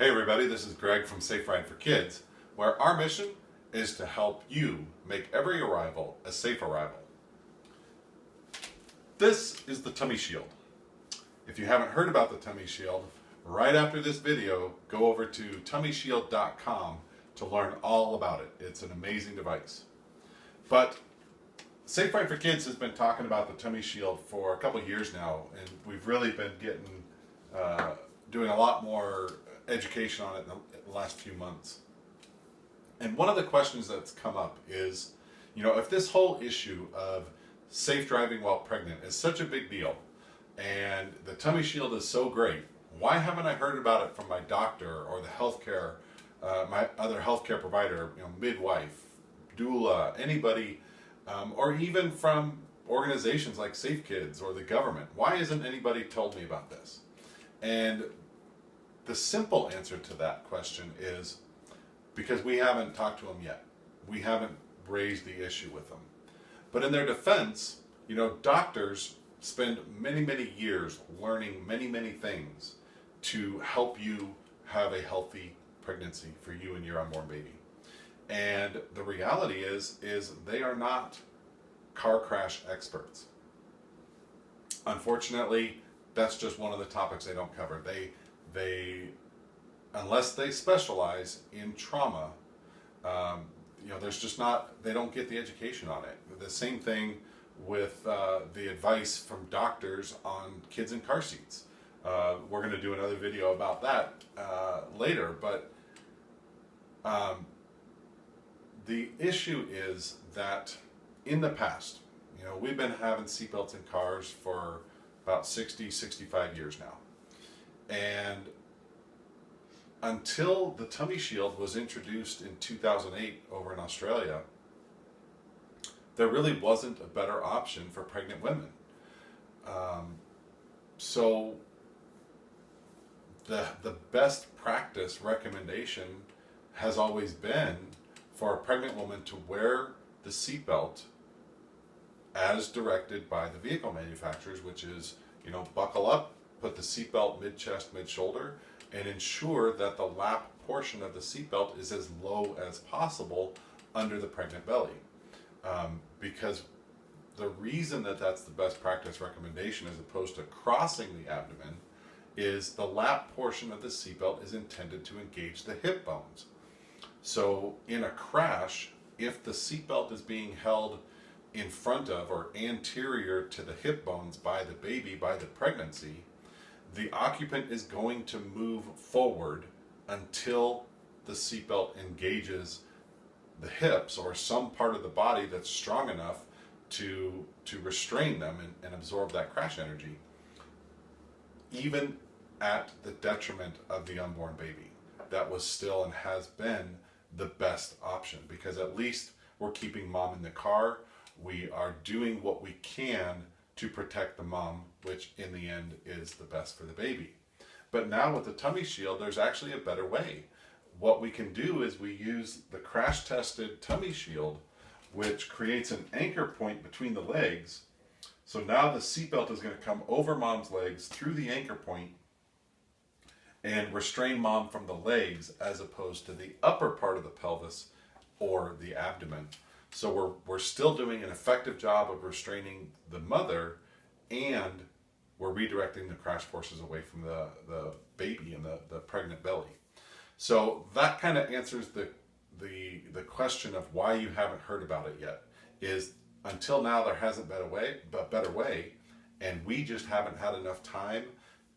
Hey everybody, this is Greg from Safe Ride for Kids, where our mission is to help you make every arrival a safe arrival. This is the Tummy Shield. If you haven't heard about the Tummy Shield, right after this video, go over to tummyshield.com to learn all about it. It's an amazing device. But Safe Ride for Kids has been talking about the Tummy Shield for a couple years now, and we've really been doing a lot more education on it in the last few months. And one of the questions that's come up is, if this whole issue of safe driving while pregnant is such a big deal, and the Tummy Shield is so great, why haven't I heard about it from my doctor or the healthcare, my other healthcare provider, midwife, doula, anybody, or even from organizations like Safe Kids or the government? Why hasn't anybody told me about this? And the simple answer to that question is because we haven't talked to them yet. We haven't raised the issue with them. But in their defense, doctors spend many, many years learning many, many things to help you have a healthy pregnancy for you and your unborn baby. And the reality is they are not car crash experts. Unfortunately, that's just one of the topics they don't cover. They unless they specialize in trauma, there's just not, they don't get the education on it. The same thing with the advice from doctors on kids in car seats. We're going to do another video about that later, but the issue is that in the past, we've been having seatbelts in cars for about 60, 65 years now. And until the Tummy Shield was introduced in 2008 over in Australia, there really wasn't a better option for pregnant women. So the best practice recommendation has always been for a pregnant woman to wear the seatbelt as directed by the vehicle manufacturers, which is, buckle up, put the seatbelt mid-chest, mid-shoulder, and ensure that the lap portion of the seatbelt is as low as possible under the pregnant belly. Because the reason that that's the best practice recommendation as opposed to crossing the abdomen is the lap portion of the seatbelt is intended to engage the hip bones. So in a crash, if the seatbelt is being held in front of or anterior to the hip bones by the baby, by the pregnancy, the occupant is going to move forward until the seatbelt engages the hips or some part of the body that's strong enough to restrain them and absorb that crash energy, even at the detriment of the unborn baby. That was still and has been the best option, because at least we're keeping mom in the car. We are doing what we can to protect the mom, which in the end is the best for the baby. But now with the Tummy Shield, there's actually a better way. What we can do is we use the crash-tested Tummy Shield, which creates an anchor point between the legs. So now the seatbelt is going to come over mom's legs through the anchor point and restrain mom from the legs as opposed to the upper part of the pelvis or the abdomen. So we're still doing an effective job of restraining the mother, and we're redirecting the crash forces away from the baby and the pregnant belly. So that kind of answers the question of why you haven't heard about it yet. Is until now there hasn't been a better way, and we just haven't had enough time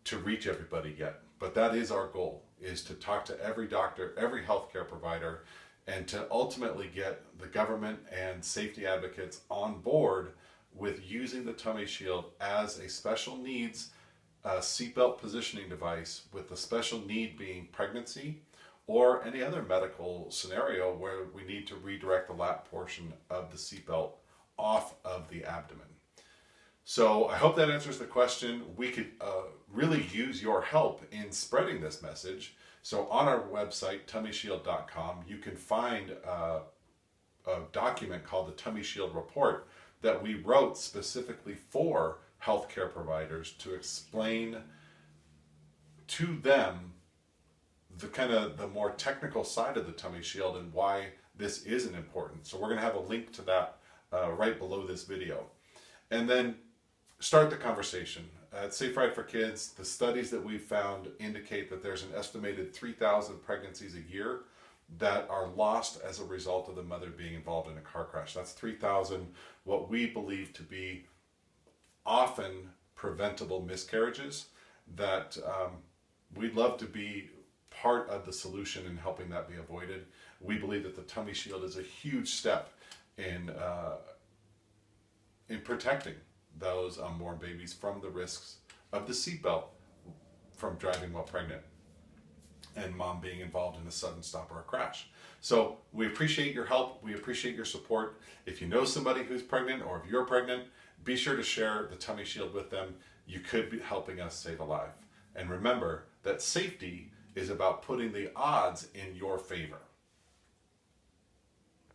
to reach everybody yet. But that is our goal, is to talk to every doctor, every healthcare provider, and to ultimately get the government and safety advocates on board with using the Tummy Shield as a special needs seatbelt positioning device, with the special need being pregnancy or any other medical scenario where we need to redirect the lap portion of the seatbelt off of the abdomen. So I hope that answers the question. We could really use your help in spreading this message. So on our website, tummyshield.com, you can find a document called the Tummy Shield Report that we wrote specifically for healthcare providers to explain to them the more technical side of the tummy shield and why this isn't important. So we're going to have a link to that right below this video. And then start the conversation. At Safe Ride for Kids, the studies that we've found indicate that there's an estimated 3,000 pregnancies a year that are lost as a result of the mother being involved in a car crash. That's 3,000 what we believe to be often preventable miscarriages that we'd love to be part of the solution in helping that be avoided. We believe that the tummy shield is a huge step in protecting those unborn babies from the risks of the seatbelt from driving while pregnant and mom being involved in a sudden stop or a crash. So we appreciate your help. We appreciate your support. If you know somebody who's pregnant or if you're pregnant, be sure to share the tummy shield with them. You could be helping us save a life. And remember that safety is about putting the odds in your favor.